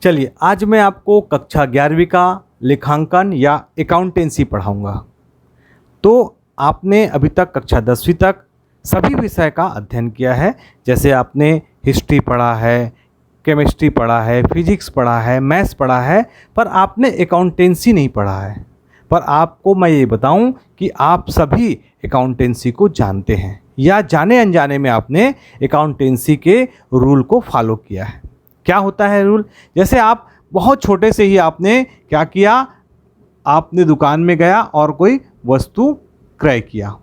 चलिए, आज मैं आपको कक्षा 11वीं का लेखांकन या अकाउंटेंसी पढ़ाऊंगा। तो आपने अभी तक कक्षा 10वीं तक सभी विषय का अध्ययन किया है। जैसे आपने हिस्ट्री पढ़ा है, केमिस्ट्री पढ़ा है, फिजिक्स पढ़ा है, मैथ्स पढ़ा है, पर आपने अकाउंटेंसी नहीं पढ़ा है। पर आपको मैं ये बताऊं कि आप सभी अकाउंटेंसी को जानते हैं या जाने अनजाने में आपने अकाउंटेंसी के रूल को फॉलो किया है। क्या होता है रूल? जैसे आप बहुत छोटे से ही आपने क्या किया, आपने दुकान में गया और कोई वस्तु क्रय किया,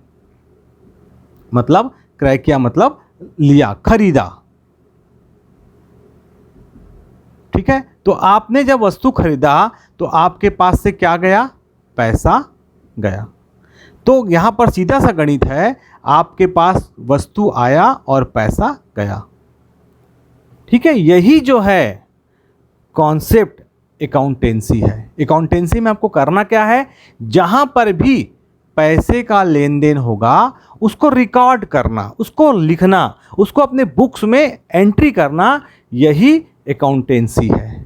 मतलब क्रय किया मतलब लिया, खरीदा। ठीक है, तो आपने जब वस्तु खरीदा तो आपके पास से क्या गया? पैसा गया। तो यहां पर सीधा सा गणित है, आपके पास वस्तु आया और पैसा गया। ठीक है, यही जो है कॉन्सेप्ट अकाउंटेंसी है। अकाउंटेंसी में आपको करना क्या है, जहां पर भी पैसे का लेन देन होगा उसको रिकॉर्ड करना, उसको लिखना, उसको अपने बुक्स में एंट्री करना, यही अकाउंटेंसी है।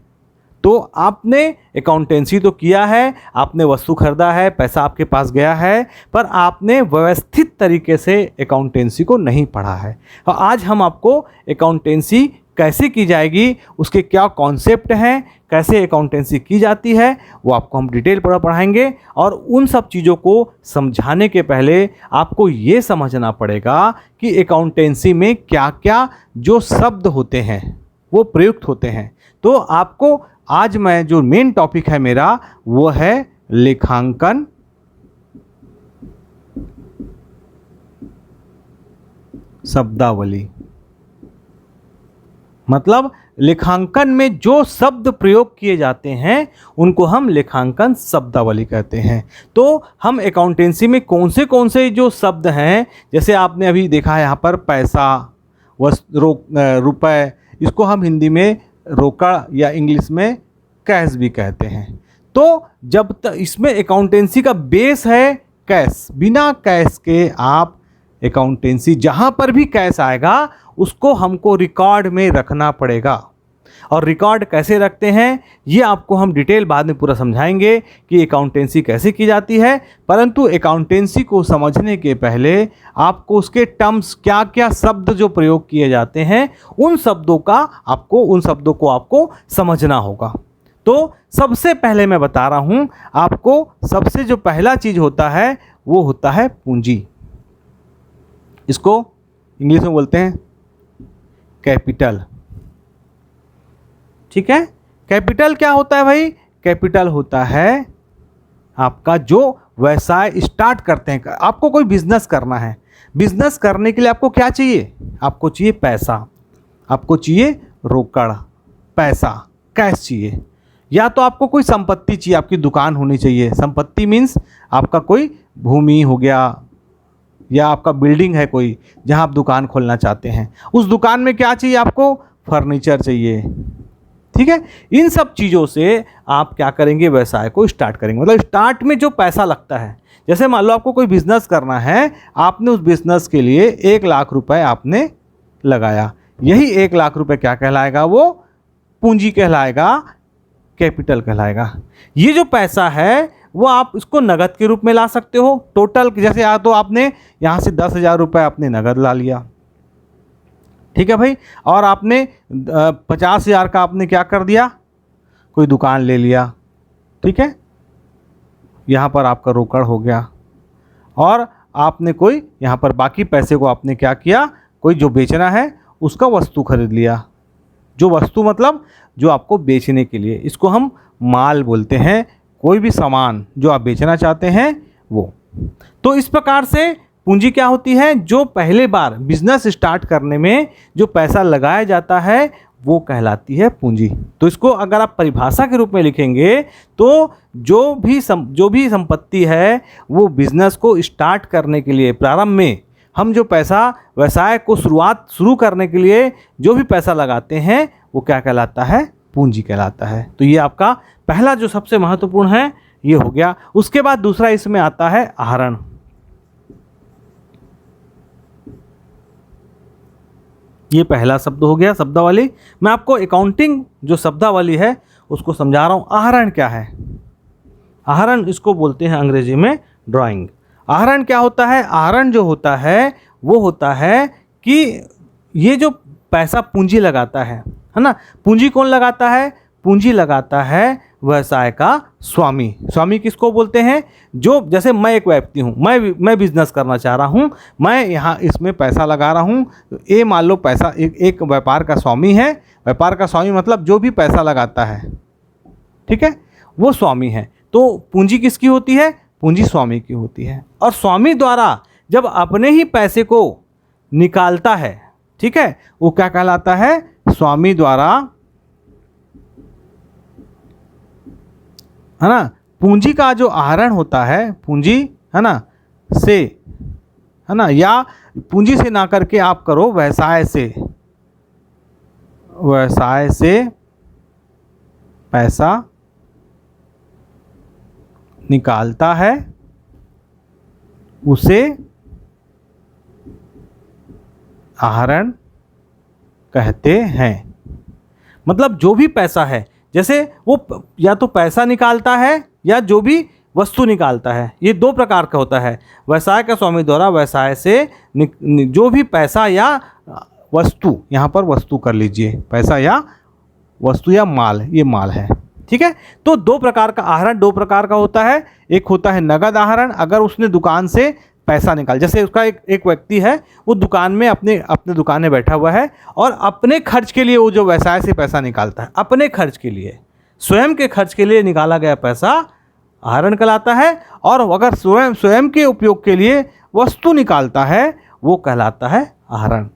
तो आपने अकाउंटेंसी तो किया है, आपने वस्तु खरीदा है, पैसा आपके पास गया है, पर आपने व्यवस्थित तरीके से अकाउंटेंसी को नहीं पढ़ा है। और आज हम आपको अकाउंटेंसी कैसे की जाएगी, उसके क्या कॉन्सेप्ट हैं, कैसे अकाउंटेंसी की जाती है, वो आपको हम डिटेल पर पढ़ाएंगे। और उन सब चीज़ों को समझाने के पहले आपको ये समझना पड़ेगा कि अकाउंटेंसी में क्या क्या जो शब्द होते हैं वो प्रयुक्त होते हैं। तो आपको आज मैं जो मेन टॉपिक है मेरा वो है लेखांकन शब्दावली। मतलब लेखांकन में जो शब्द प्रयोग किए जाते हैं उनको हम लेखांकन शब्दावली कहते हैं। तो हम अकाउंटेंसी में कौन से जो शब्द हैं, जैसे आपने अभी देखा है यहाँ पर पैसा, रुपए, इसको हम हिंदी में रोकड़ या इंग्लिश में कैश भी कहते हैं। तो जब तक इसमें अकाउंटेंसी का बेस है कैश, बिना कैश के आप अकाउंटेंसी, जहाँ पर भी कैश आएगा उसको हमको रिकॉर्ड में रखना पड़ेगा। और रिकॉर्ड कैसे रखते हैं ये आपको हम डिटेल बाद में पूरा समझाएंगे कि अकाउंटेंसी कैसे की जाती है। परंतु अकाउंटेंसी को समझने के पहले आपको उसके टर्म्स, क्या क्या शब्द जो प्रयोग किए जाते हैं, उन शब्दों को आपको समझना होगा। तो सबसे पहले मैं बता रहा हूं आपको, सबसे जो पहला चीज होता है वो होता है पूंजी। इसको इंग्लिश में बोलते हैं कैपिटल। ठीक है, कैपिटल क्या होता है भाई? कैपिटल होता है आपका जो व्यवसाय स्टार्ट करते हैं। आपको कोई बिजनेस करना है, बिजनेस करने के लिए आपको क्या चाहिए? आपको चाहिए पैसा, आपको चाहिए रोकड़, पैसा, कैश चाहिए। या तो आपको कोई संपत्ति चाहिए, आपकी दुकान होनी चाहिए। संपत्ति मीन्स आपका कोई भूमि हो गया या आपका बिल्डिंग है कोई जहां आप दुकान खोलना चाहते हैं। उस दुकान में क्या चाहिए? आपको फर्नीचर चाहिए। ठीक है, इन सब चीज़ों से आप क्या करेंगे? व्यवसाय को स्टार्ट करेंगे। मतलब स्टार्ट में जो पैसा लगता है, जैसे मान लो आपको कोई बिजनेस करना है, आपने उस बिजनेस के लिए 1 लाख रुपए आपने लगाया। यही 1 लाख रुपए क्या कहलाएगा? वो पूंजी कहलाएगा, कैपिटल कहलाएगा। ये जो पैसा है वो आप इसको नगद के रूप में ला सकते हो। टोटल जैसे या तो आपने यहाँ से 10,000 रुपये आपने नगद ला लिया, ठीक है भाई, और आपने 50,000 का आपने क्या कर दिया? कोई दुकान ले लिया। ठीक है, यहाँ पर आपका रोकड़ हो गया। और आपने कोई यहाँ पर बाकी पैसे को आपने क्या किया? कोई जो बेचना है उसका वस्तु खरीद लिया। जो वस्तु मतलब जो आपको बेचने के लिए, इसको हम माल बोलते हैं। कोई भी सामान जो आप बेचना चाहते हैं वो। तो इस प्रकार से पूंजी क्या होती है? जो पहले बार बिजनेस स्टार्ट करने में जो पैसा लगाया जाता है वो कहलाती है पूंजी। तो इसको अगर आप परिभाषा के रूप में लिखेंगे तो जो भी संपत्ति है वो बिजनेस को स्टार्ट करने के लिए, प्रारंभ में हम जो पैसा व्यवसाय को शुरू करने के लिए जो भी पैसा लगाते हैं वो क्या कहलाता है? पूंजी कहलाता है। तो ये आपका पहला जो सबसे महत्वपूर्ण है ये हो गया। उसके बाद दूसरा इसमें आता है आहरण। ये पहला शब्द हो गया शब्दावली। मैं आपको अकाउंटिंग जो शब्दावली है उसको समझा रहा हूँ। आहरण क्या है? आहरण इसको बोलते हैं अंग्रेजी में ड्राइंग। आहरण क्या होता है? आहरण जो होता है वो होता है कि ये जो पैसा पूंजी लगाता है ना, पूंजी कौन लगाता है? पूंजी लगाता है व्यवसाय का स्वामी। स्वामी किसको बोलते हैं? जो, जैसे मैं एक व्यक्ति हूँ, मैं बिजनेस करना चाह रहा हूँ, मैं यहाँ इसमें पैसा लगा रहा हूँ। ये मान लो पैसा एक व्यापार का स्वामी है। व्यापार का स्वामी मतलब जो भी पैसा लगाता है, ठीक है, वो स्वामी है। तो पूंजी किसकी होती है? पूंजी स्वामी की होती है। और स्वामी द्वारा जब अपने ही पैसे को निकालता है, ठीक है, वो क्या कहलाता है? स्वामी द्वारा, है ना, पूंजी का जो आहरण होता है, पूंजी, है ना, से, है ना, या पूंजी से ना करके आप करो व्यवसाय से पैसा निकालता है, उसे आहरण कहते हैं। मतलब जो भी पैसा है, जैसे वो या तो पैसा निकालता है या जो भी वस्तु निकालता है, ये दो प्रकार का होता है। व्यवसाय का स्वामी द्वारा व्यवसाय से जो भी पैसा या वस्तु, यहाँ पर वस्तु कर लीजिए, पैसा या वस्तु या माल, ये माल है, ठीक है। तो दो प्रकार का आहरण, दो प्रकार का होता है। एक होता है नगद आहरण, अगर उसने दुकान से पैसा निकाल, जैसे उसका एक व्यक्ति है, वो दुकान में अपने दुकान में बैठा हुआ है और अपने खर्च के लिए वो जो व्यवसाय से पैसा निकालता है, अपने खर्च के लिए, स्वयं के खर्च के लिए निकाला गया पैसा आहरण कहलाता है। और अगर स्वयं के उपयोग के लिए वस्तु निकालता है, वो कहलाता है आहरण।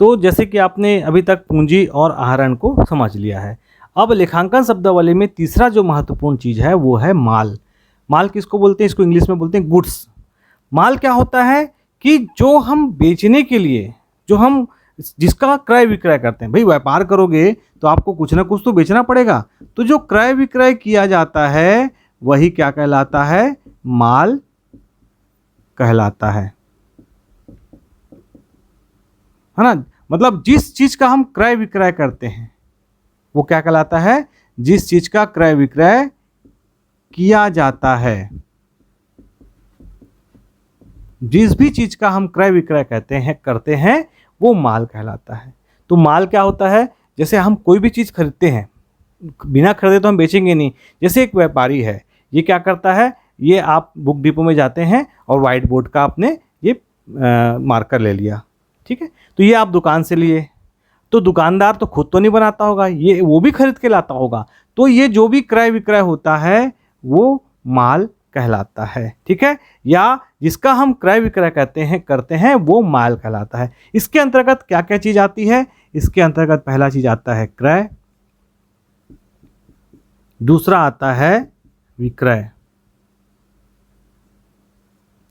तो जैसे कि आपने अभी तक पूंजी और आहरण को समझ लिया है। अब लेखांकन शब्दावली में तीसरा जो महत्वपूर्ण चीज़ है वो है माल। माल किसको बोलते हैं? इसको इंग्लिश में बोलते हैं गुड्स। माल क्या होता है कि जो हम बेचने के लिए, जो हम जिसका क्रय विक्रय करते हैं। भाई व्यापार करोगे तो आपको कुछ ना कुछ तो बेचना पड़ेगा, तो जो क्रय विक्रय किया जाता है वही क्या कहलाता है? माल कहलाता है ना। मतलब जिस चीज का हम क्रय विक्रय करते हैं वो क्या कहलाता है? जिस चीज का क्रय विक्रय किया जाता है, जिस भी चीज का हम क्रय विक्रय करते हैं वो माल कहलाता है। तो माल क्या होता है? जैसे हम कोई भी चीज खरीदते हैं, बिना खरीदे तो हम बेचेंगे नहीं। जैसे एक व्यापारी है, ये क्या करता है? ये आप बुक डिपो में जाते हैं और व्हाइट बोर्ड का आपने ये मार्कर ले लिया, ठीक है, तो ये आप दुकान से लिए, तो दुकानदार तो खुद तो नहीं बनाता होगा, ये वो भी खरीद के लाता होगा। तो ये जो भी क्रय विक्रय होता है वो माल कहलाता है, ठीक है, या जिसका हम क्रय विक्रय करते हैं वो माल कहलाता है। इसके अंतर्गत क्या क्या चीज आती है? इसके अंतर्गत पहला चीज आता है क्रय, दूसरा आता है विक्रय,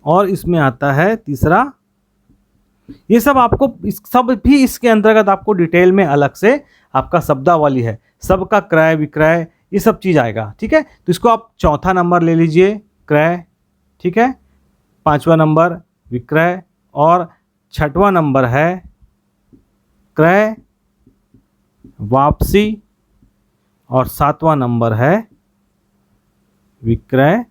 और इसमें आता है तीसरा। ये सब आपको सब भी इसके अंतर्गत आपको डिटेल में अलग से आपका शब्दावली है, सबका क्रय विक्रय ये सब चीज आएगा, ठीक है। तो इसको आप चौथा नंबर ले लीजिए क्रय, ठीक है, पांचवा नंबर विक्रय, और छठवां नंबर है क्रय वापसी, और सातवां नंबर है विक्रय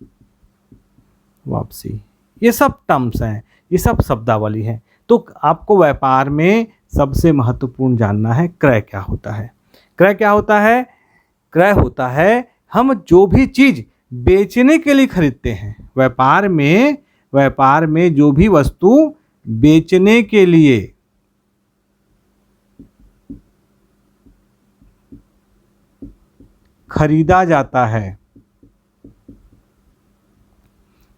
वापसी। ये सब टर्म्स हैं, ये सब शब्दावली है। तो आपको व्यापार में सबसे महत्वपूर्ण जानना है क्रय क्या होता है। क्रय क्या होता है? क्रय होता है हम जो भी चीज बेचने के लिए खरीदते हैं, व्यापार में जो भी वस्तु बेचने के लिए खरीदा जाता है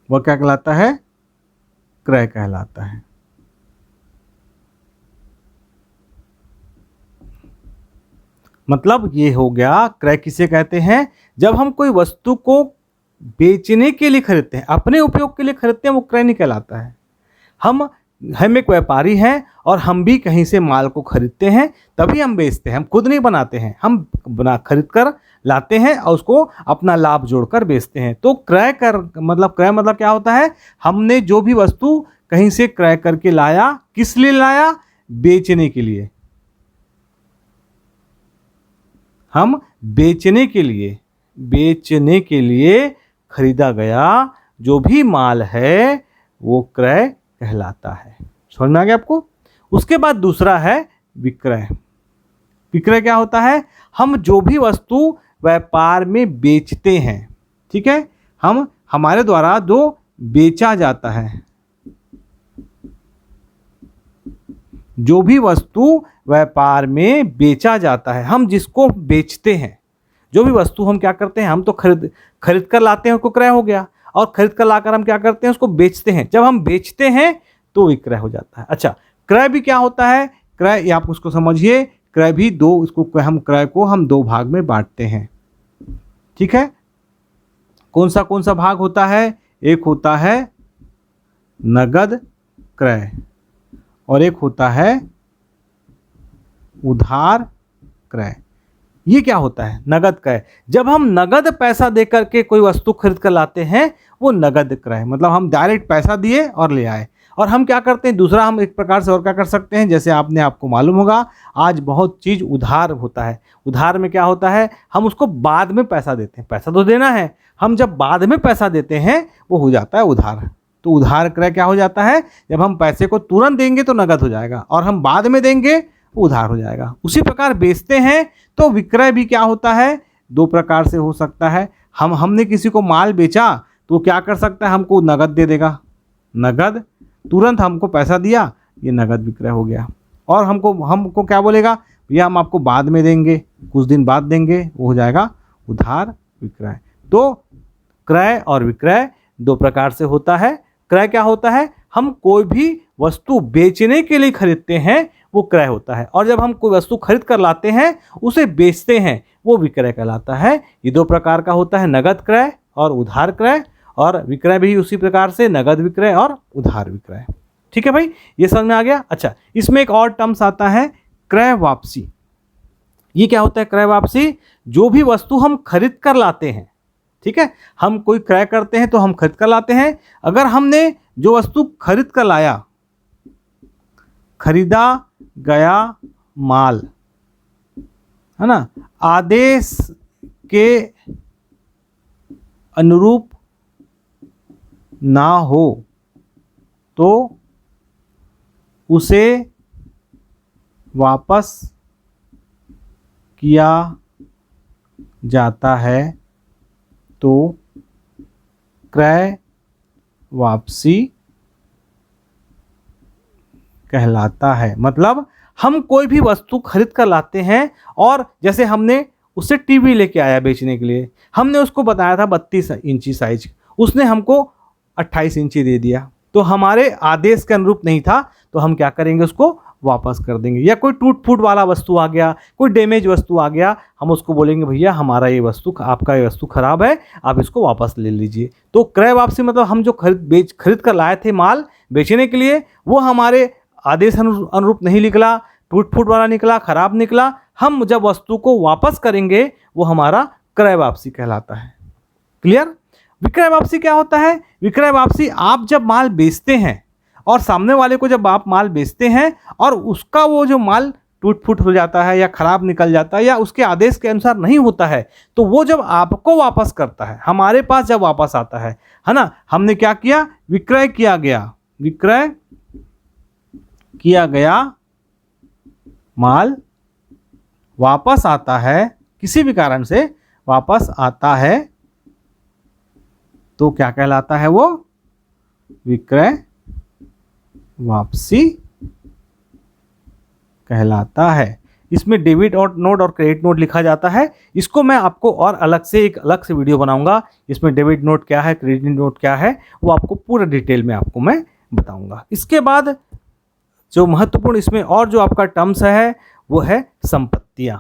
वह क्या कहलाता है? क्रय कहलाता है। मतलब ये हो गया क्रय किसे कहते हैं? जब हम कोई वस्तु को बेचने के लिए खरीदते हैं, अपने उपयोग के लिए खरीदते हैं, वो क्रय नहीं कहलाता है। हम एक व्यापारी हैं और हम भी कहीं से माल को खरीदते हैं तभी हम बेचते हैं, हम खुद नहीं बनाते हैं, हम खरीद कर लाते हैं और उसको अपना लाभ जोड़कर बेचते हैं। तो क्रय मतलब क्या होता है? हमने जो भी वस्तु कहीं से क्रय करके लाया, किस लिए लाया? बेचने के लिए, हम बेचने के लिए खरीदा गया जो भी माल है वो क्रय कहलाता है। समझ में आ गया आपको? उसके बाद दूसरा है विक्रय। विक्रय क्या होता है? हम जो भी वस्तु व्यापार में बेचते हैं, ठीक है, हम हमारे द्वारा जो बेचा जाता है, जो भी वस्तु व्यापार में बेचा जाता है, हम जिसको बेचते हैं, जो भी वस्तु हम क्या करते हैं, हम तो खरीद कर लाते हैं, उसको क्रय हो गया, और खरीद कर लाकर हम क्या करते हैं, उसको बेचते हैं। जब हम बेचते हैं तो विक्रय हो जाता है। अच्छा, क्रय भी क्या होता है? क्रय आप उसको समझिए, क्रय भी क्रय को हम दो भाग में बांटते हैं, ठीक है। कौन सा भाग होता है? एक होता है नगद क्रय और एक होता है उधार क्रय। ये क्या होता है? नगद क्रय। जब हम नगद पैसा दे करके कोई वस्तु खरीद कर लाते हैं वो नगद क्रय, मतलब हम डायरेक्ट पैसा दिए और ले आए। और हम क्या करते हैं, दूसरा हम एक प्रकार से और क्या कर सकते हैं, जैसे आपको मालूम होगा आज बहुत चीज़ उधार होता है। उधार में क्या होता है, हम उसको बाद में पैसा देते हैं, पैसा तो देना है, हम जब बाद में पैसा देते हैं वो हो जाता है उधार। तो उधार क्रय क्या हो जाता है, जब हम पैसे को तुरंत देंगे तो नगद हो जाएगा और हम बाद में देंगे उधार हो जाएगा। उसी प्रकार बेचते हैं तो विक्रय भी क्या होता है, दो प्रकार से हो सकता है। हमने किसी को माल बेचा तो क्या कर सकता है, हमको नगद दे देगा, नगद तुरंत हमको पैसा दिया, ये नगद विक्रय हो गया। और हमको क्या बोलेगा, भैया हम आपको बाद में देंगे, कुछ दिन बाद देंगे, वो हो जाएगा उधार विक्रय। तो क्रय और विक्रय दो प्रकार से होता है। क्रय क्या होता है, हम कोई भी वस्तु बेचने के लिए खरीदते हैं वो क्रय होता है, और जब हम कोई वस्तु खरीद कर लाते हैं उसे बेचते हैं वो विक्रय कहलाता है। ये दो प्रकार का होता है, नगद क्रय और उधार क्रय, और विक्रय भी उसी प्रकार से नगद विक्रय और उधार विक्रय। ठीक है भाई, ये समझ में आ गया। अच्छा, इसमें एक और टर्म्स आता है क्रय वापसी। ये क्या होता है क्रय वापसी? जो भी वस्तु हम खरीद कर लाते हैं, ठीक है, हम कोई क्रय करते हैं तो हम खरीद कर लाते हैं। अगर हमने जो वस्तु खरीद कर लाया, खरीदा गया माल, है ना, आदेश के अनुरूप ना हो तो उसे वापस किया जाता है, तो क्रय वापसी कहलाता है। मतलब हम कोई भी वस्तु खरीद कर लाते हैं, और जैसे हमने उससे टीवी लेके आया बेचने के लिए, हमने उसको बताया था 32 इंची साइज, उसने हमको 28 इंची दे दिया, तो हमारे आदेश के अनुरूप नहीं था, तो हम क्या करेंगे, उसको वापस कर देंगे। या कोई टूट फूट वाला वस्तु आ गया, कोई डैमेज वस्तु आ गया, हम उसको बोलेंगे भैया हमारा ये वस्तु, आपका ये वस्तु खराब है, आप इसको वापस ले लीजिए। तो क्रय वापसी मतलब हम जो खरीद कर लाए थे माल बेचने के लिए, वो हमारे आदेश अनुरूप नहीं निकला, टूट फूट वाला निकला, खराब निकला, हम जब वस्तु को वापस करेंगे वो हमारा क्रय वापसी कहलाता है। क्लियर? विक्रय वापसी क्या होता है? विक्रय वापसी आप जब माल बेचते हैं और सामने वाले को जब आप माल बेचते हैं और उसका वो जो माल टूट फूट हो जाता है या खराब निकल जाता है या उसके आदेश के अनुसार नहीं होता है, तो वो जब आपको वापस करता है, हमारे पास जब वापस आता है ना, हमने क्या किया, विक्रय किया गया, विक्रय किया गया माल वापस आता है, किसी भी कारण से वापस आता है, तो क्या कहलाता है, वो विक्रय वापसी कहलाता है। इसमें डेबिट और नोट और क्रेडिट नोट लिखा जाता है। इसको मैं आपको और एक अलग से वीडियो बनाऊंगा, इसमें डेबिट नोट क्या है, क्रेडिट नोट क्या है, वो आपको पूरा डिटेल में आपको मैं बताऊंगा। इसके बाद जो महत्वपूर्ण इसमें और जो आपका टर्म्स है वो है संपत्तियां।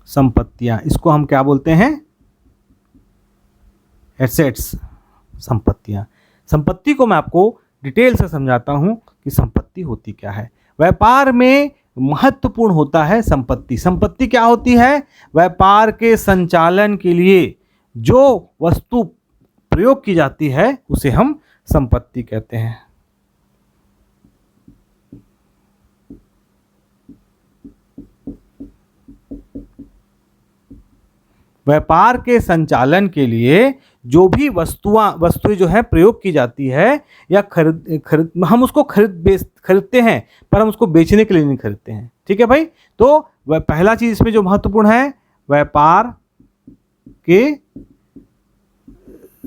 संपत्तियां, इसको हम क्या बोलते हैं, एसेट्स। संपत्तियां, संपत्ति को मैं आपको डिटेल से समझाता हूं कि संपत्ति होती क्या है। व्यापार में महत्वपूर्ण होता है संपत्ति। संपत्ति क्या होती है? व्यापार के संचालन के लिए जो वस्तु प्रयोग की जाती है उसे हम संपत्ति कहते हैं। व्यापार के संचालन के लिए जो भी वस्तुएं जो है प्रयोग की जाती है या खरीद हम उसको खरीदते हैं, पर हम उसको बेचने के लिए नहीं खरीदते हैं। ठीक है भाई। तो वह पहला चीज इसमें जो महत्वपूर्ण है, व्यापार के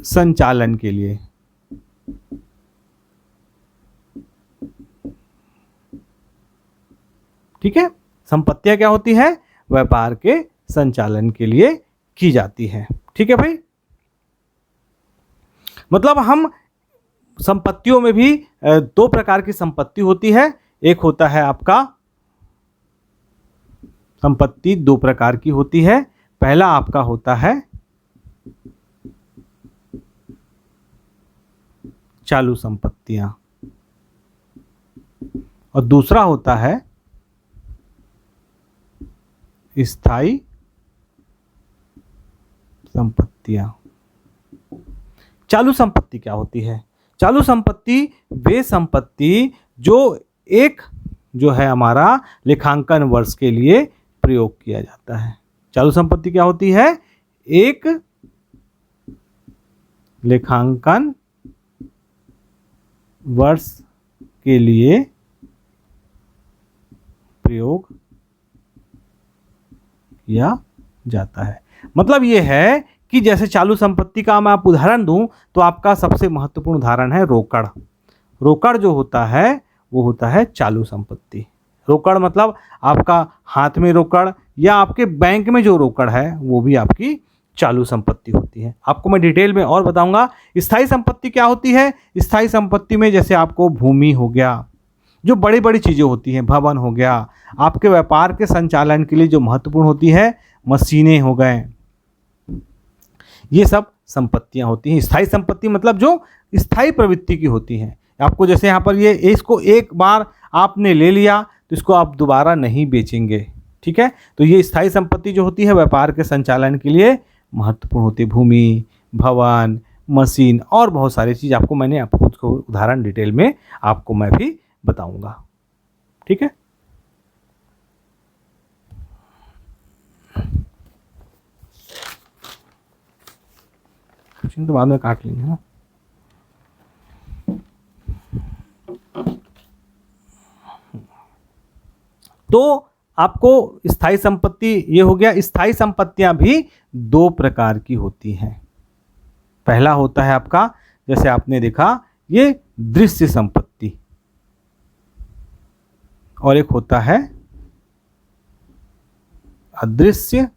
संचालन के लिए। ठीक है, संपत्तियां क्या होती है? व्यापार के संचालन के लिए की जाती है। ठीक है भाई। मतलब हम संपत्तियों में भी दो प्रकार की संपत्ति होती है। एक होता है आपका संपत्ति दो प्रकार की होती है। पहला आपका होता है चालू संपत्तियां और दूसरा होता है स्थायी संपत्तियां। चालू संपत्ति क्या होती है? चालू संपत्ति वे संपत्ति जो एक जो है हमारा लेखांकन वर्ष के लिए प्रयोग किया जाता है। चालू संपत्ति क्या होती है? एक लेखांकन वर्ष के लिए प्रयोग किया जाता है। मतलब यह है कि जैसे चालू संपत्ति का मैं आप उदाहरण दूं तो आपका सबसे महत्वपूर्ण उदाहरण है रोकड़। रोकड़ जो होता है वो होता है चालू संपत्ति। रोकड़ मतलब आपका हाथ में रोकड़ या आपके बैंक में जो रोकड़ है वो भी आपकी चालू संपत्ति होती है। आपको मैं डिटेल में और बताऊंगा। स्थायी संपत्ति क्या होती है? स्थायी संपत्ति में जैसे आपको भूमि हो गया, जो बड़ी बड़ी चीज़ें होती हैं, भवन हो गया, आपके व्यापार के संचालन के लिए जो महत्वपूर्ण होती है, मशीनें हो गए, ये सब संपत्तियां होती हैं। स्थायी संपत्ति मतलब जो स्थायी प्रवृत्ति की होती हैं। आपको जैसे यहाँ पर ये इसको एक बार आपने ले लिया तो इसको आप दोबारा नहीं बेचेंगे। ठीक है, तो ये स्थायी संपत्ति जो होती है व्यापार के संचालन के लिए महत्वपूर्ण होती है। भूमि, भवन, मशीन और बहुत सारी चीज़ आपको मैंने आपको उसको उदाहरण डिटेल में आपको मैं भी बताऊंगा। ठीक है, तो बाद में काट लेंगे ना। तो आपको स्थायी संपत्ति ये हो गया। स्थायी संपत्तियां भी दो प्रकार की होती हैं। पहला होता है आपका जैसे आपने देखा ये दृश्य संपत्ति और एक होता है अदृश्य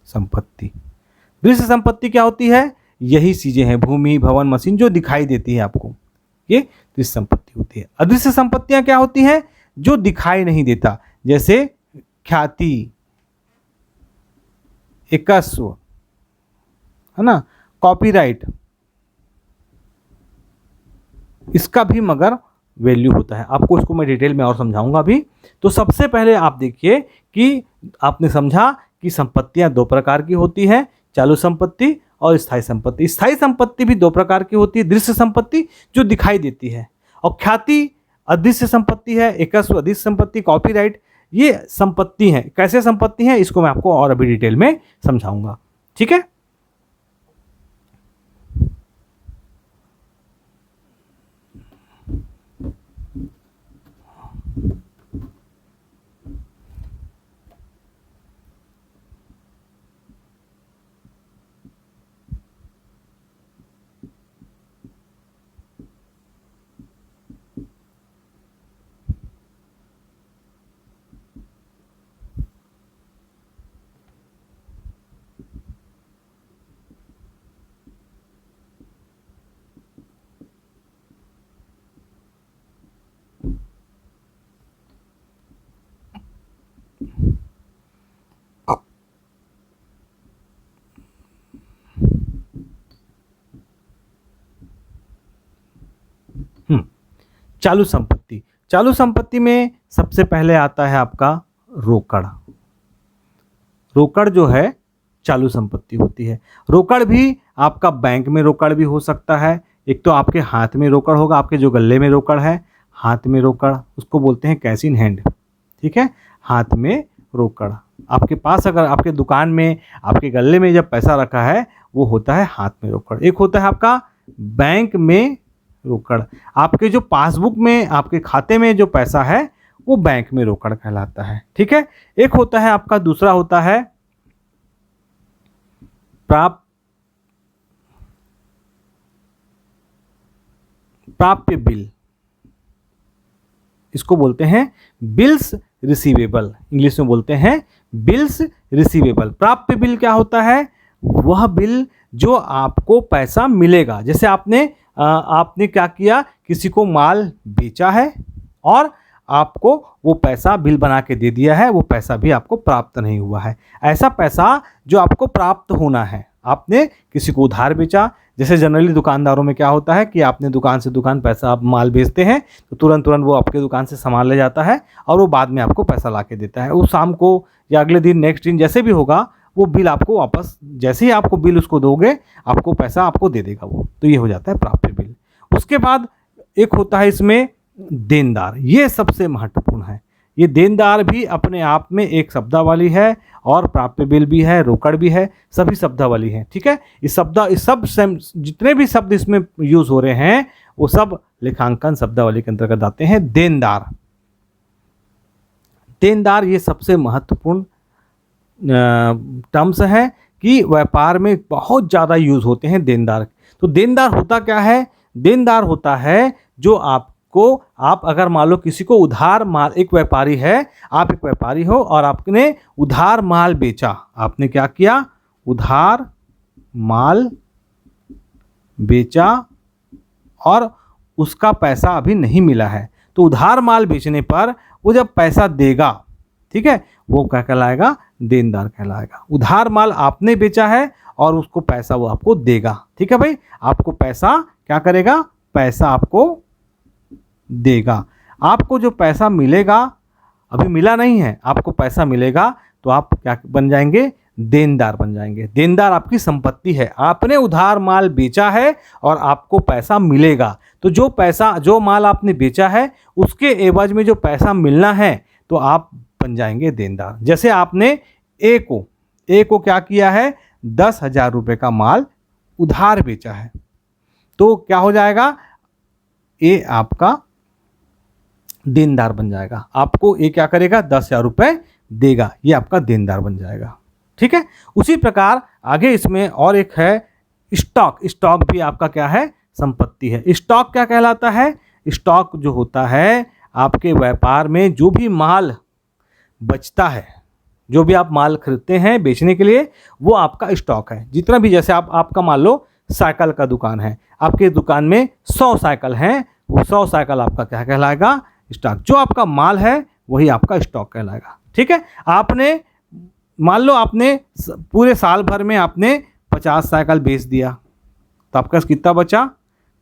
संपत्ति। दृश्य संपत्ति क्या होती है? यही चीजें हैं, भूमि, भवन, मशीन जो दिखाई देती है आपको, ये दृश्य संपत्ति होती है। अदृश्य संपत्तियां क्या होती हैं? जो दिखाई नहीं देता, जैसे ख्याति, एकस्व, है ना, कॉपीराइट, इसका भी मगर वैल्यू होता है। आपको इसको मैं डिटेल में और समझाऊंगा अभी। तो सबसे पहले आप देखिए कि आपने समझा कि संपत्तियां दो प्रकार की होती हैं, चालू संपत्ति और स्थायी संपत्ति। स्थायी संपत्ति भी दो प्रकार की होती है, दृश्य संपत्ति जो दिखाई देती है और ख्याति अदृश्य संपत्ति है, एकस्व अदृश्य संपत्ति, कॉपीराइट ये संपत्ति है। कैसे संपत्ति है इसको मैं आपको और अभी डिटेल में समझाऊंगा। ठीक है, चालू संपत्ति। चालू संपत्ति में सबसे पहले आता है आपका रोकड़। रोकड़ जो है चालू संपत्ति होती है। रोकड़ भी आपका बैंक में रोकड़ भी हो सकता है। एक तो आपके हाथ में रोकड़ होगा, आपके जो गले में रोकड़ है, हाथ में रोकड़, उसको बोलते हैं कैश इन हैंड। ठीक है, हाथ में रोकड़ आपके पास, अगर आपके दुकान में आपके गले में जब पैसा रखा है वो होता है हाथ में रोकड़। एक होता है आपका बैंक में रोकड़, आपके जो पासबुक में आपके खाते में जो पैसा है वो बैंक में रोकड़ कहलाता है। ठीक है, एक होता है आपका, दूसरा होता है प्राप्य बिल, इसको बोलते हैं बिल्स रिसीवेबल, इंग्लिश में बोलते हैं बिल्स रिसीवेबल। प्राप्य बिल क्या होता है? वह बिल जो आपको पैसा मिलेगा। जैसे आपने क्या किया, किसी को माल बेचा है और आपको वो पैसा बिल बना के दे दिया है, वो पैसा भी आपको प्राप्त नहीं हुआ है। ऐसा पैसा जो आपको प्राप्त होना है, आपने किसी को उधार बेचा। जैसे जनरली दुकानदारों में क्या होता है कि आपने दुकान से दुकान पैसा, आप माल बेचते हैं तो तुरंत वो आपके दुकान से सामान ले जाता है और वो बाद में आपको पैसा ला के देता है। वो शाम को या अगले दिन, नेक्स्ट दिन, जैसे भी होगा, वो बिल आपको वापस, जैसे ही आपको बिल उसको दोगे, आपको पैसा आपको दे देगा वो। तो ये हो जाता है प्राप्य बिल। उसके बाद एक होता है इसमें देनदार। ये सबसे महत्वपूर्ण है। ये देनदार भी अपने आप में एक शब्दावली है और प्राप्य बिल भी है, रोकड़ भी है, सभी शब्दावली है। ठीक है, इस सब जितने भी शब्द इसमें यूज हो रहे हैं वो सब लेखांकन शब्दावली के अंतर्गत आते हैं। देनदार ये सबसे महत्वपूर्ण टर्म्स है कि व्यापार में बहुत ज़्यादा यूज होते हैं देनदार। तो देनदार होता क्या है? देनदार होता है जो आप अगर मान लो किसी को उधार माल, एक व्यापारी है, आप एक व्यापारी हो और आपने उधार माल बेचा। आपने क्या किया? उधार माल बेचा और उसका पैसा अभी नहीं मिला है। तो उधार माल बेचने पर वो जब पैसा देगा, ठीक है, वो क्या कहलाएगा? देनदार कहलाएगा। उधार माल आपने बेचा है और उसको पैसा वो आपको देगा। ठीक है भाई, आपको पैसा क्या करेगा? पैसा आपको देगा। आपको जो पैसा मिलेगा, अभी मिला नहीं है, आपको पैसा मिलेगा तो आप क्या बन जाएंगे? देनदार बन जाएंगे। देनदार आपकी संपत्ति है, आपने उधार माल बेचा है और आपको पैसा मिलेगा। तो जो माल आपने बेचा है उसके एवज में जो पैसा मिलना है तो आप बन जाएंगे देनदार। जैसे आपने ए को क्या किया है? 10,000 रुपये का माल उधार बेचा है, तो क्या हो जाएगा? ए आपका देनदार बन जाएगा। आपको ये क्या करेगा? 10,000 रुपये देगा, ये आपका देनदार बन जाएगा। ठीक है, उसी प्रकार आगे इसमें और एक है स्टॉक। स्टॉक भी आपका क्या है? संपत्ति है। स्टॉक क्या कहलाता है? स्टॉक जो होता है आपके व्यापार में जो भी माल बचता है, जो भी आप माल खरीदते हैं बेचने के लिए, वो आपका स्टॉक है। जितना भी, जैसे आपका मान लो साइकिल का दुकान है, आपके दुकान में 100 साइकिल हैं, वो 100 साइकिल आपका क्या कहलाएगा? स्टॉक। जो आपका माल है वही आपका स्टॉक कहलाएगा। ठीक है, आपने मान लो आपने पूरे साल भर में आपने 50 साइकिल बेच दिया, तो आपका कितना बचा?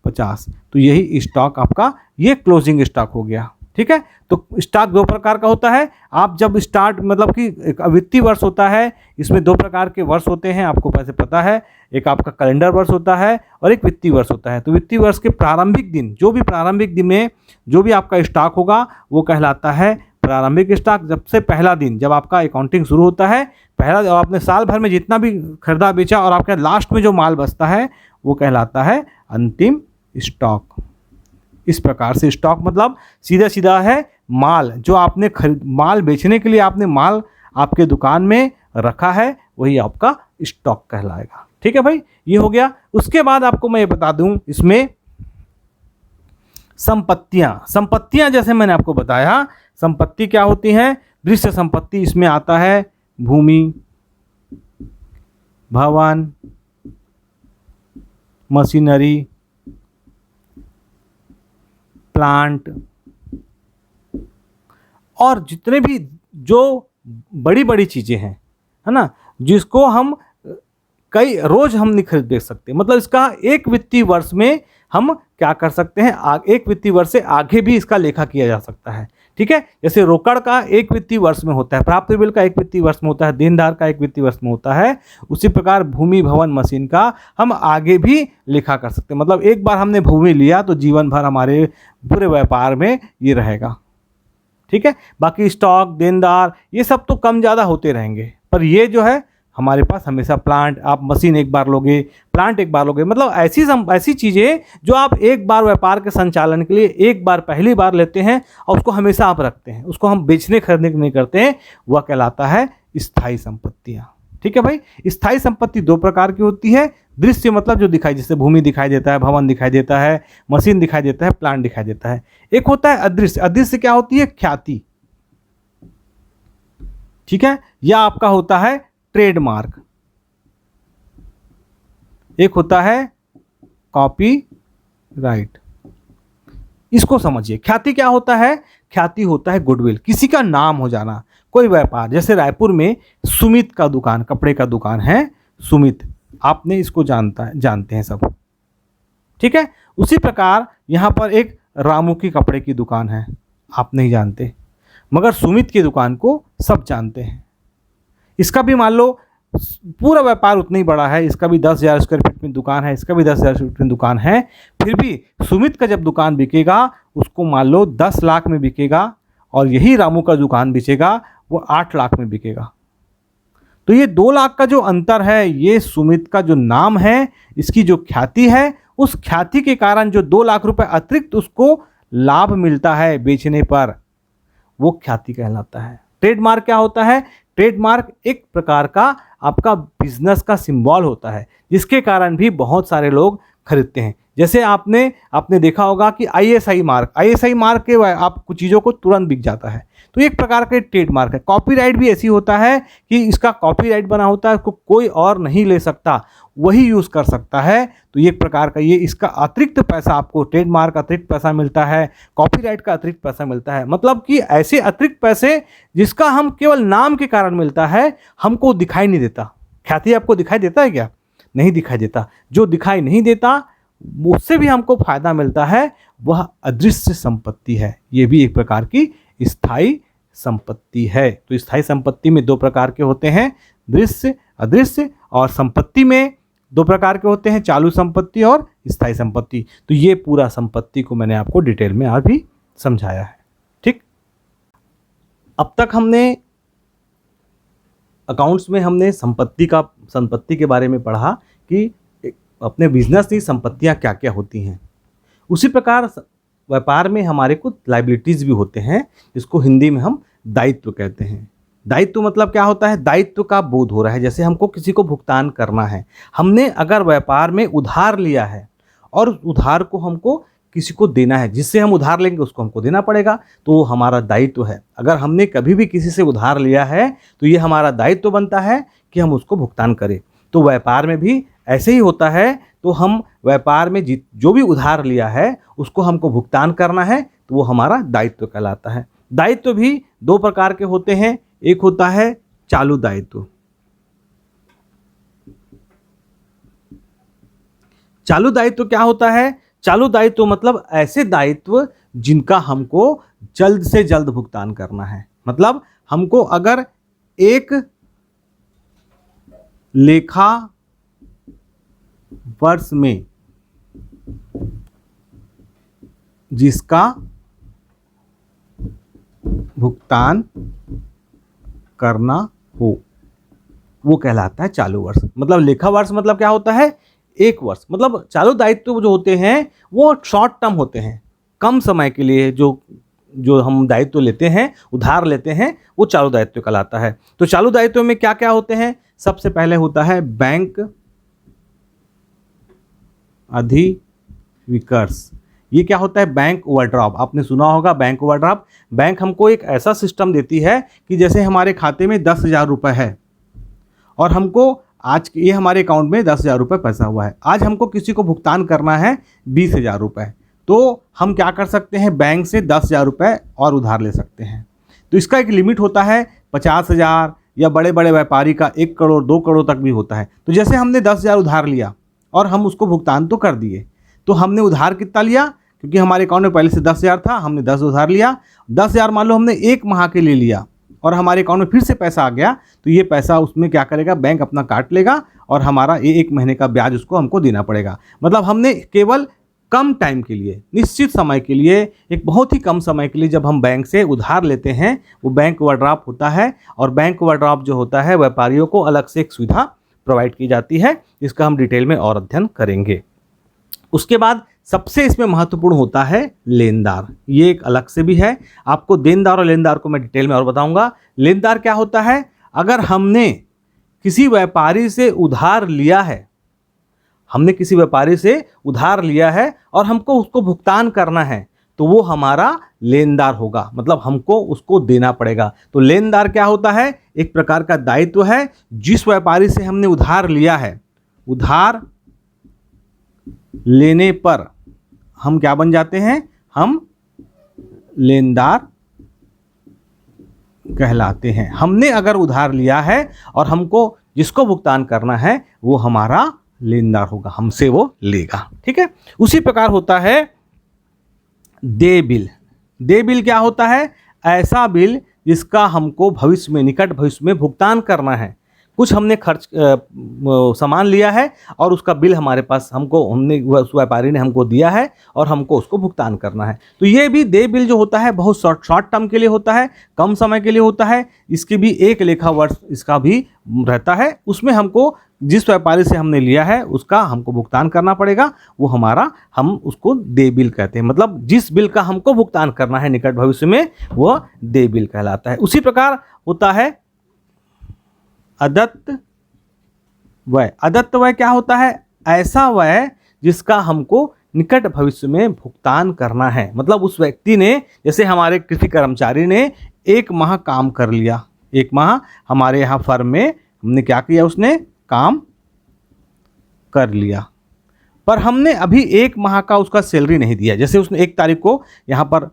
50। तो यही स्टॉक आपका, ये क्लोजिंग स्टॉक हो गया। ठीक है, तो स्टॉक 2 प्रकार का होता है। आप जब स्टार्ट, मतलब कि एक वित्तीय वर्ष होता है, इसमें 2 प्रकार के वर्ष होते हैं, आपको वैसे पता है। एक आपका कैलेंडर वर्ष होता है और एक वित्तीय वर्ष होता है। तो वित्तीय वर्ष के प्रारंभिक दिन, जो भी प्रारंभिक दिन में जो भी आपका स्टॉक होगा वो कहलाता है प्रारंभिक स्टॉक। जब से पहला दिन, जब आपका अकाउंटिंग शुरू होता है, पहला, और आपने साल भर में जितना भी खरीदा बेचा और आपके लास्ट में जो माल बचता है वो कहलाता है अंतिम स्टॉक। इस प्रकार से स्टॉक मतलब सीधा सीधा है माल, जो आपने माल बेचने के लिए आपने माल आपके दुकान में रखा है, वही आपका स्टॉक कहलाएगा। ठीक है भाई, ये हो गया। उसके बाद आपको मैं ये बता दूं, इसमें संपत्तियां जैसे मैंने आपको बताया, संपत्ति क्या होती हैं? दृश्य संपत्ति इसमें आता है भूमि, भवन, मशीनरी, प्लांट और जितने भी जो बड़ी बड़ी चीज़ें हैं, है ना, जिसको हम कई रोज हम नहीं खरीद बेच सकते। मतलब इसका एक वित्तीय वर्ष में हम क्या कर सकते हैं, एक वित्तीय वर्ष से आगे भी इसका लेखा किया जा सकता है। ठीक है, जैसे रोकड़ का एक वित्तीय वर्ष में होता है, प्राप्त बिल का एक वित्तीय वर्ष में होता है, देनदार का एक वित्तीय वर्ष में होता है, उसी प्रकार भूमि भवन मशीन का हम आगे भी लेखा कर सकते हैं। मतलब एक बार हमने भूमि लिया तो जीवन भर हमारे पूरे व्यापार में ये रहेगा। ठीक है, बाकी स्टॉक, देनदार, ये सब तो कम ज़्यादा होते रहेंगे, पर ये जो है हमारे पास हमेशा प्लांट, आप मशीन एक बार लोगे, प्लांट एक बार लोगे, मतलब ऐसी चीज़ें जो आप एक बार व्यापार के संचालन के लिए एक बार पहली बार लेते हैं और उसको हमेशा आप रखते हैं, उसको हम बेचने खरीदने के नहीं करते हैं, वह कहलाता है स्थायी संपत्तियाँ। ठीक है भाई, स्थायी संपत्ति दो प्रकार की होती है। दृश्य मतलब जो दिखाई, जैसे भूमि दिखाई देता है, भवन दिखाई देता है, मशीन दिखाई देता है, प्लांट दिखाई देता है। एक होता है अदृश्य। अदृश्य क्या होती है? ख्याति। ठीक है, या आपका होता है ट्रेडमार्क। एक होता है कॉपीराइट। इसको समझिए। ख्याति क्या होता है? ख्याति होता है गुडविल, किसी का नाम हो जाना, कोई व्यापार। जैसे रायपुर में सुमित का दुकान, कपड़े का दुकान है सुमित, आपने इसको जानते हैं सब। ठीक है, उसी प्रकार यहां पर एक रामू की कपड़े की दुकान है, आप नहीं जानते, मगर सुमित की दुकान को सब जानते हैं। इसका भी मान लो पूरा व्यापार उतना ही बड़ा है, इसका भी 10,000 स्क्वायर फीट में दुकान है, इसका भी 10,000 स्क्वायर फीट में दुकान है, फिर भी सुमित का जब दुकान बिकेगा उसको मान लो 10 लाख में बिकेगा, और यही रामू का दुकान बिकेगा वो 8 लाख में बिकेगा। तो ये 2 लाख का जो अंतर है, ये सुमित का जो नाम है, इसकी जो ख्याति है, उस ख्याति के कारण जो 2 लाख रुपए अतिरिक्त उसको लाभ मिलता है बेचने पर, वो ख्याति कहलाता है। ट्रेडमार्क क्या होता है? ट्रेडमार्क एक प्रकार का आपका बिजनेस का सिंबल होता है, जिसके कारण भी बहुत सारे लोग खरीदते हैं। जैसे आपने देखा होगा कि आईएसआई मार्क के आप कुछ चीज़ों को तुरंत बिक जाता है, तो एक प्रकार का ट्रेडमार्क है। कॉपीराइट भी ऐसी होता है कि इसका कॉपीराइट बना होता है, उसको कोई और नहीं ले सकता, वही यूज़ कर सकता है। तो ये एक प्रकार का, ये इसका अतिरिक्त पैसा आपको, ट्रेडमार्क का अतिरिक्त पैसा मिलता है, कॉपीराइट का अतिरिक्त पैसा मिलता है। मतलब कि ऐसे अतिरिक्त पैसे जिसका हम केवल नाम के कारण मिलता है, हमको दिखाई नहीं देता। ख्याति आपको दिखाई देता है क्या? नहीं दिखाई देता। जो दिखाई नहीं देता उससे भी हमको फायदा मिलता है, वह अदृश्य संपत्ति है। ये भी एक प्रकार की स्थायी संपत्ति है। तो स्थायी संपत्ति में 2 प्रकार के होते हैं, दृश्य, अदृश्य, और संपत्ति में 2 प्रकार के होते हैं, चालू संपत्ति और स्थायी संपत्ति। तो ये पूरा संपत्ति को मैंने आपको डिटेल में आज भी समझाया है। ठीक, अब तक हमने अकाउंट्स में हमने संपत्ति के बारे में पढ़ा कि अपने बिजनेस की संपत्तियां क्या क्या होती हैं। उसी प्रकार व्यापार में हमारे कुछ लायबिलिटीज़ भी होते हैं, जिसको हिंदी में हम दायित्व कहते हैं। दायित्व मतलब क्या होता है? दायित्व का बोध हो रहा है, जैसे हमको किसी को भुगतान करना है। हमने अगर व्यापार में उधार लिया है और उधार को हमको किसी को देना है, जिससे हम उधार लेंगे उसको हमको देना पड़ेगा, तो वो हमारा दायित्व है। अगर हमने कभी भी किसी से उधार लिया है तो ये हमारा दायित्व बनता है कि हम उसको भुगतान करें। तो व्यापार में भी ऐसे ही होता है। तो हम व्यापार में जो भी उधार लिया है उसको हमको भुगतान करना है, तो वो हमारा दायित्व कहलाता है। दायित्व भी 2 प्रकार के होते हैं। एक होता है चालू दायित्व। चालू दायित्व क्या होता है? चालू दायित्व मतलब ऐसे दायित्व जिनका हमको जल्द से जल्द भुगतान करना है। मतलब हमको अगर एक लेखा वर्ष में जिसका भुगतान करना हो, वो कहलाता है चालू वर्ष। मतलब लेखा वर्ष मतलब क्या होता है? 1 वर्ष। मतलब चालू दायित्व जो होते हैं वो शॉर्ट टर्म होते हैं, कम समय के लिए जो हम दायित्व लेते हैं, उधार लेते हैं, वो चालू दायित्व कहलाता है। तो चालू दायित्व में क्या क्या होते हैं? सबसे पहले होता है बैंक अधिविकर्ष। ये क्या होता है? Bank overdraft. आपने सुना होगा बैंक ओवरड्राफ्ट। बैंक हमको एक ऐसा सिस्टम देती है कि जैसे हमारे खाते में 10,000 रुपये है और हमको आज ये हमारे अकाउंट में 10,000 रुपये पैसा हुआ है, आज हमको किसी को भुगतान करना है 20,000 रुपये, तो हम क्या कर सकते हैं? बैंक से 10,000 रुपये और उधार ले सकते हैं। तो इसका एक लिमिट होता है 50,000 या बड़े बड़े व्यापारी का 1 करोड़ 2 करोड़ तक भी होता है। तो जैसे हमने 10,000 उधार लिया और हम उसको भुगतान तो कर दिए, तो हमने उधार कितना लिया, क्योंकि हमारे अकाउंट में पहले से 10,000 था, हमने 10 उधार लिया। 10,000 मान लो हमने 1 माह के लिए लिया और हमारे अकाउंट में फिर से पैसा आ गया, तो ये पैसा उसमें क्या करेगा, बैंक अपना काट लेगा और हमारा ये 1 महीने का ब्याज उसको हमको देना पड़ेगा। मतलब हमने केवल कम टाइम के लिए, निश्चित समय के लिए, एक बहुत ही कम समय के लिए जब हम बैंक से उधार लेते हैं, वो बैंक ओवरड्राफ्ट होता है। और बैंक ओवरड्राफ्ट जो होता है, व्यापारियों को अलग से एक सुविधा प्रोवाइड की जाती है, जिसका हम डिटेल में और अध्ययन करेंगे। उसके बाद सबसे इसमें महत्वपूर्ण होता है लेनदार। ये एक अलग से भी है, आपको देनदार और लेनदार को मैं डिटेल में और बताऊंगा। लेनदार क्या होता है, अगर हमने किसी व्यापारी से उधार लिया है, हमने किसी व्यापारी से उधार लिया है और हमको उसको भुगतान करना है, तो वो हमारा लेनदार होगा, मतलब हमको उसको देना पड़ेगा। तो लेनदार क्या होता है, एक प्रकार का दायित्व है। जिस व्यापारी से हमने उधार लिया है, उधार लेने पर हम क्या बन जाते हैं, हम लेनदार कहलाते हैं। हमने अगर उधार लिया है और हमको जिसको भुगतान करना है वो हमारा लेनदार होगा, हमसे वो लेगा। ठीक है, उसी प्रकार होता है देय बिल। देय बिल क्या होता है, ऐसा बिल जिसका हमको भविष्य में, निकट भविष्य में भुगतान करना है। कुछ हमने खर्च सामान लिया है और उसका बिल हमारे पास, हमने उस व्यापारी ने हमको दिया है और हमको उसको भुगतान करना है। तो ये भी देय बिल जो होता है बहुत शॉर्ट टर्म के लिए होता है, कम समय के लिए होता है। इसकी भी 1 लेखा वर्ष इसका भी रहता है। उसमें हमको जिस व्यापारी से हमने लिया है उसका हमको भुगतान करना पड़ेगा, वो हमारा, हम उसको देय बिल कहते हैं। मतलब जिस बिल का हमको भुगतान करना है निकट भविष्य में, वो देय बिल कहलाता है। उसी प्रकार होता है अदत्त व्यय। अदत्त व्यय क्या होता है, ऐसा व्यय जिसका हमको निकट भविष्य में भुगतान करना है। मतलब उस व्यक्ति ने, जैसे हमारे किसी कर्मचारी ने 1 माह काम कर लिया, 1 माह हमारे यहाँ फर्म में हमने क्या किया, उसने काम कर लिया, पर हमने अभी 1 माह का उसका सैलरी नहीं दिया। जैसे उसने 1 तारीख को यहाँ पर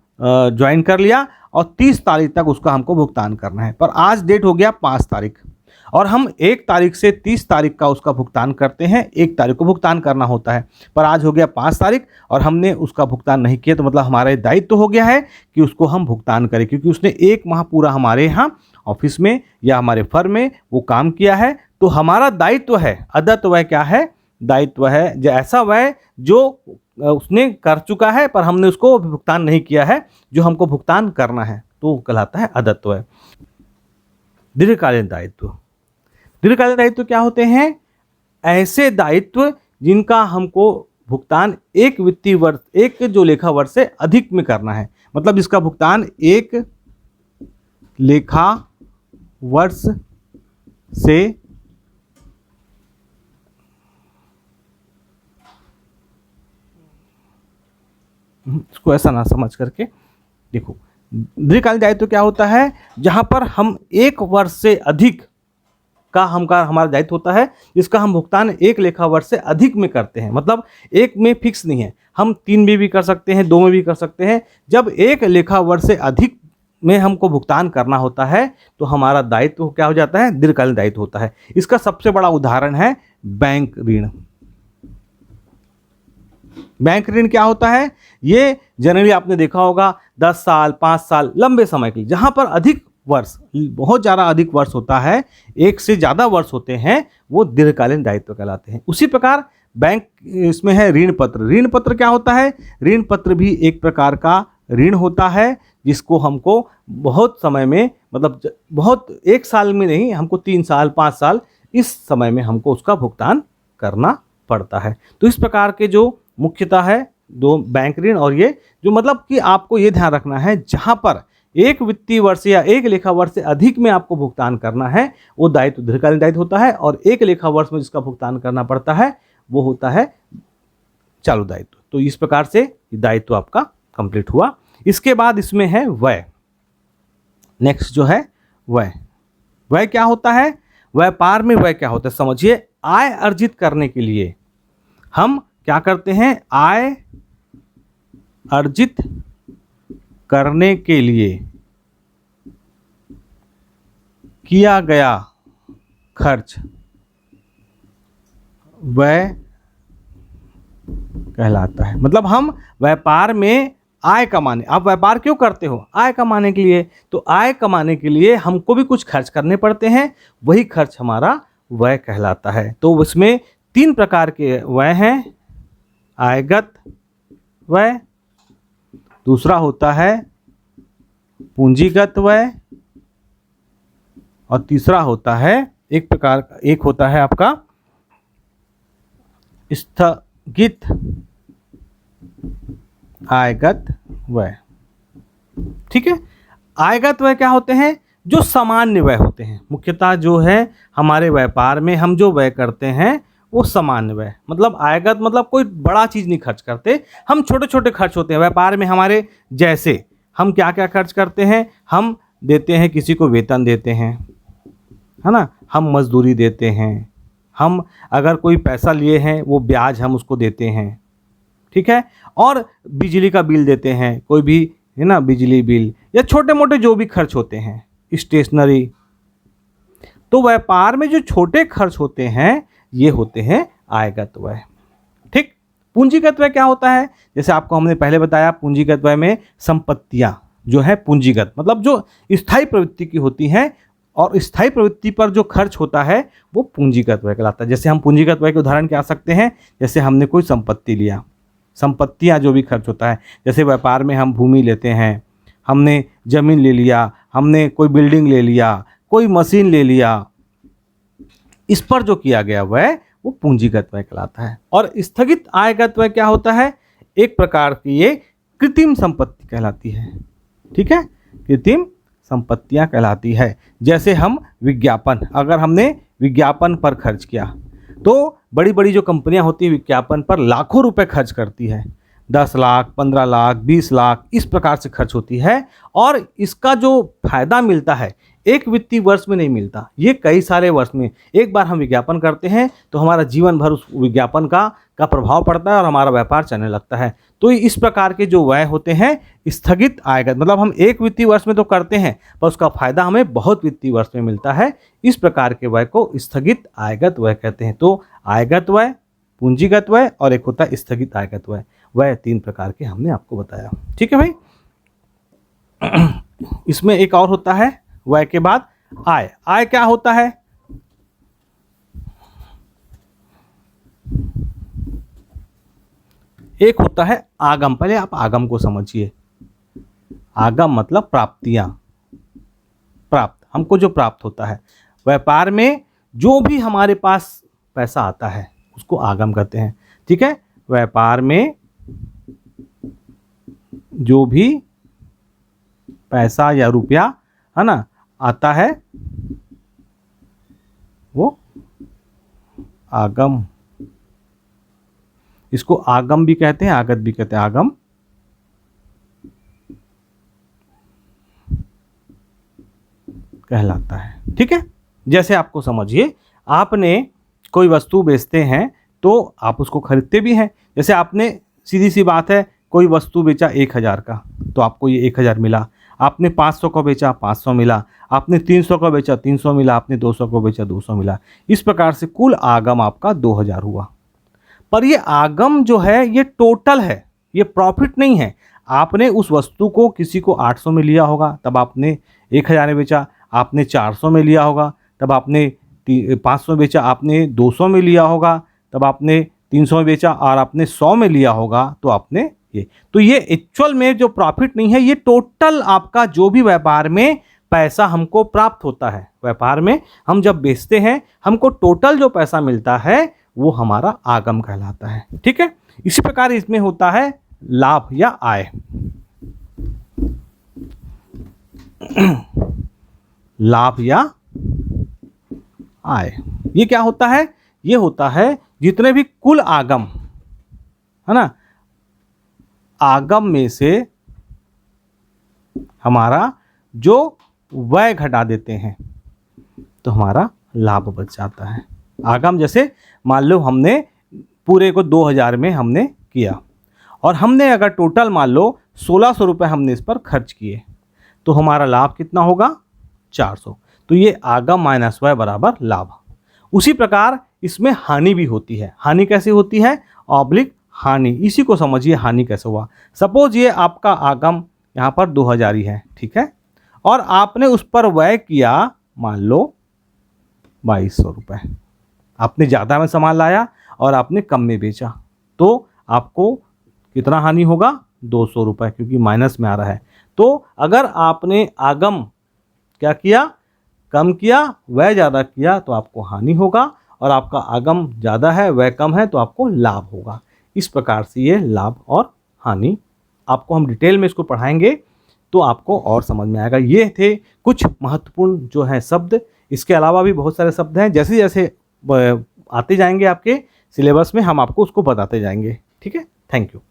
ज्वाइन कर लिया और 30 तारीख तक उसका हमको भुगतान करना है, पर आज डेट हो गया 5 तारीख और हम 1 तारीख से 30 तारीख का उसका भुगतान करते हैं। 1 तारीख को भुगतान करना होता है, पर आज हो गया 5 तारीख और हमने उसका भुगतान नहीं किया, तो मतलब हमारा दायित्व तो हो गया है कि उसको हम भुगतान करें, क्योंकि उसने 1 माह पूरा हमारे यहाँ ऑफिस में या हमारे फर्म में वो काम किया है। तो हमारा दायित्व है, अदत्त व्यय क्या है, दायित्व है जो ऐसा व्यय जो उसने कर चुका है पर हमने उसको भुगतान नहीं किया है, जो हमको भुगतान करना है, तो कहलाता है अदत्त व्यय। दीर्घकालीन दायित्व। दीर्घकालीन दायित्व क्या होते हैं, ऐसे दायित्व जिनका हमको भुगतान 1 वित्तीय वर्ष, 1 जो लेखा वर्ष से अधिक में करना है। मतलब इसका भुगतान 1 लेखा वर्ष से इसको ऐसा ना समझ करके देखो, दीर्घकालीन दायित्व क्या होता है, जहां पर हम 1 वर्ष से अधिक का हमारा दायित्व होता है, जिसका हम भुगतान 1 लेखा वर्ष से अधिक में करते हैं। मतलब 1 में फिक्स नहीं है, हम 3 में भी कर सकते हैं, 2 में भी कर सकते हैं। जब 1 लेखा वर्ष से अधिक में हमको भुगतान करना होता है तो हमारा दायित्व क्या हो जाता है, दीर्घकालीन दायित्व होता है। इसका सबसे बड़ा उदाहरण है बैंक ऋण। बैंक ऋण क्या होता है, ये जनरली आपने देखा होगा 10 साल 5 साल लंबे समय के लिए, जहां पर अधिक वर्ष, बहुत ज़्यादा अधिक वर्ष होता है, 1 से ज़्यादा वर्ष होते हैं, वो दीर्घकालीन दायित्व कहलाते हैं। उसी प्रकार बैंक इसमें है ऋण पत्र। ऋण पत्र क्या होता है, ऋण पत्र भी एक प्रकार का ऋण होता है, जिसको हमको बहुत समय में, मतलब बहुत 1 साल में नहीं, हमको 3 साल 5 साल इस समय में हमको उसका भुगतान करना पड़ता है। तो इस प्रकार के जो मुख्यतः है 2 बैंक ऋण, और ये जो मतलब कि आपको ये ध्यान रखना है, जहाँ पर 1 वित्तीय वर्ष या 1 लेखा वर्ष से अधिक में आपको भुगतान करना है, वो दायित्व दीर्घकालीन दायित्व होता है, और 1 लेखा वर्ष में जिसका भुगतान करना पड़ता है वो होता है चालू दायित्व। तो इस प्रकार से दायित्व आपका कंप्लीट हुआ। इसके बाद इसमें है व्यय। नेक्स्ट जो है व्यय। व्यय क्या होता है, व्यापार में व्यय क्या होता है, समझिए। आय अर्जित करने के लिए हम क्या करते हैं, आय अर्जित करने के लिए किया गया खर्च व्यय कहलाता है। मतलब हम व्यापार में आय कमाने, आप व्यापार क्यों करते हो? आय कमाने के लिए। तो आय कमाने के लिए हमको भी कुछ खर्च करने पड़ते हैं, वही खर्च हमारा व्यय कहलाता है। तो उसमें 3 प्रकार के व्यय हैं, आयगत व्यय, दूसरा होता है पूंजीगत व्यय, और तीसरा होता है एक होता है आपका स्थगित आयगत व्यय। ठीक है। आयगत व्यय क्या होते हैं? जो सामान्य व्यय होते हैं। मुख्यतः जो है हमारे व्यापार में हम जो व्यय करते हैं वो सामान्य व्यय, मतलब आयगत मतलब कोई बड़ा चीज नहीं खर्च करते, हम छोटे छोटे खर्च होते हैं व्यापार में हमारे। जैसे हम क्या क्या खर्च करते हैं? हम देते हैं, किसी को वेतन देते हैं, है ना, हम मजदूरी देते हैं, हम अगर कोई पैसा लिए हैं वो ब्याज हम उसको देते हैं। ठीक है। और बिजली का बिल देते हैं, कोई भी है ना, बिजली बिल, या छोटे मोटे जो भी खर्च होते हैं, स्टेशनरी। तो व्यापार में जो छोटे खर्च होते हैं ये होते हैं आयगत व्यय। ठीक। पूंजीगत व्यय क्या होता है? जैसे आपको हमने पहले बताया, पूंजीगत व्यय में संपत्तियां जो है पूंजीगत मतलब जो स्थायी प्रवृत्ति की होती हैं, और स्थायी प्रवृत्ति पर जो खर्च होता है वो पूंजीगत व्यय कहलाता है। जैसे हम पूंजीगत व्यय के उदाहरण क्या आ सकते हैं? जैसे हमने कोई संपत्ति लिया, संपत्तियां जो भी खर्च होता है, जैसे व्यापार में हम भूमि लेते हैं, हमने जमीन ले लिया, हमने कोई बिल्डिंग ले लिया, कोई मशीन ले लिया, इस पर जो किया गया व्यय वो पूंजीगत व्यय कहलाता है। और स्थगित आयगत व्यय क्या होता है? एक प्रकार की ये कृत्रिम संपत्ति कहलाती है। ठीक है। कृत्रिम संपत्तियां कहलाती है। जैसे हम विज्ञापन, अगर हमने विज्ञापन पर खर्च किया, तो बड़ी बड़ी जो कंपनियां होती है विज्ञापन पर लाखों रुपए खर्च करती है, 10 लाख, 15 लाख, 20 लाख, इस प्रकार से खर्च होती है। और इसका जो फायदा मिलता है एक वित्तीय वर्ष में नहीं मिलता, ये कई सारे वर्ष में। एक बार हम विज्ञापन करते हैं तो हमारा जीवन भर उस विज्ञापन का प्रभाव पड़ता है और हमारा व्यापार चलने लगता है। तो इस प्रकार के जो व्यय होते हैं स्थगित आयगत, मतलब हम एक वित्तीय वर्ष में तो करते हैं पर उसका फायदा हमें बहुत वित्तीय वर्ष में मिलता है। इस प्रकार के व्यय को स्थगित आयगत व्यय कहते हैं। तो आयगत व्यय, पूंजीगत व्यय और एक होता है स्थगित आयगत व्यय। वह 3 प्रकार के हमने आपको बताया। ठीक है भाई। इसमें एक और होता है व्यय के बाद आय। आय क्या होता है? एक होता है आगम। पहले आप आगम को समझिए। आगम मतलब प्राप्तियां, प्राप्त, हमको जो प्राप्त होता है व्यापार में, जो भी हमारे पास पैसा आता है उसको आगम कहते हैं। ठीक है। व्यापार में जो भी पैसा या रुपया है ना आता है वो आगम, इसको आगम भी कहते हैं, आगत भी कहते हैं। आगम कहलाता है। ठीक है। जैसे आपको समझिए, आपने कोई वस्तु बेचते हैं तो आप उसको खरीदते भी हैं। जैसे आपने, सीधी सी बात है, कोई वस्तु बेचा 1000 का तो आपको ये 1000 मिला। आपने 500 का बेचा, 500 मिला। आपने 300 का बेचा, 300 मिला। आपने 200 का बेचा, 200 मिला। इस प्रकार से कुल आगम आपका 2000 हुआ। पर ये आगम जो है ये टोटल है, ये प्रॉफिट नहीं है। आपने उस वस्तु को किसी को 800 में लिया होगा तब आपने 1000 में बेचा, आपने 400 में लिया होगा तब आपने 500 बेचा, आपने 200 में लिया होगा तब आपने 300 में बेचा, और आपने 100 में लिया होगा तो आपने ये। तो ये एक्चुअल में जो प्रॉफिट नहीं है, ये टोटल आपका जो भी व्यापार में पैसा हमको प्राप्त होता है, व्यापार में हम जब बेचते हैं हमको टोटल जो पैसा मिलता है वो हमारा आगम कहलाता है। ठीक है। इसी प्रकार इसमें होता है लाभ या आय। लाभ या आय, ये क्या होता है? ये होता है जितने भी कुल आगम है ना, आगम में से हमारा जो व्यय घटा देते हैं तो हमारा लाभ बच जाता है। आगम जैसे मान लो हमने पूरे को 2000 में हमने किया, और हमने अगर टोटल मान लो 1600 रुपये हमने इस पर खर्च किए, तो हमारा लाभ कितना होगा? 400। तो ये आगम माइनस व्यय बराबर लाभ। उसी प्रकार इसमें हानि भी होती है। हानि कैसे होती है? ऑब्लिक हानि। इसी को समझिए हानि कैसे हुआ। सपोज ये आपका आगम यहाँ पर 2000 ही है, ठीक है, और आपने उस पर व्यय किया मान लो 2200 रुपये। आपने ज़्यादा में सामान लाया और आपने कम में बेचा, तो आपको कितना हानि होगा? 200 रुपये, क्योंकि माइनस में आ रहा है। तो अगर आपने आगम क्या किया? कम किया, व्यय ज़्यादा किया, तो आपको हानि होगा, और आपका आगम ज़्यादा है, व्यय कम है, तो आपको लाभ होगा। इस प्रकार से ये लाभ और हानि, आपको हम डिटेल में इसको पढ़ाएंगे तो आपको और समझ में आएगा। ये थे कुछ महत्वपूर्ण जो है शब्द। इसके अलावा भी बहुत सारे शब्द हैं, जैसे जैसे आते जाएंगे आपके सिलेबस में हम आपको उसको बताते जाएंगे। ठीक है, थैंक यू।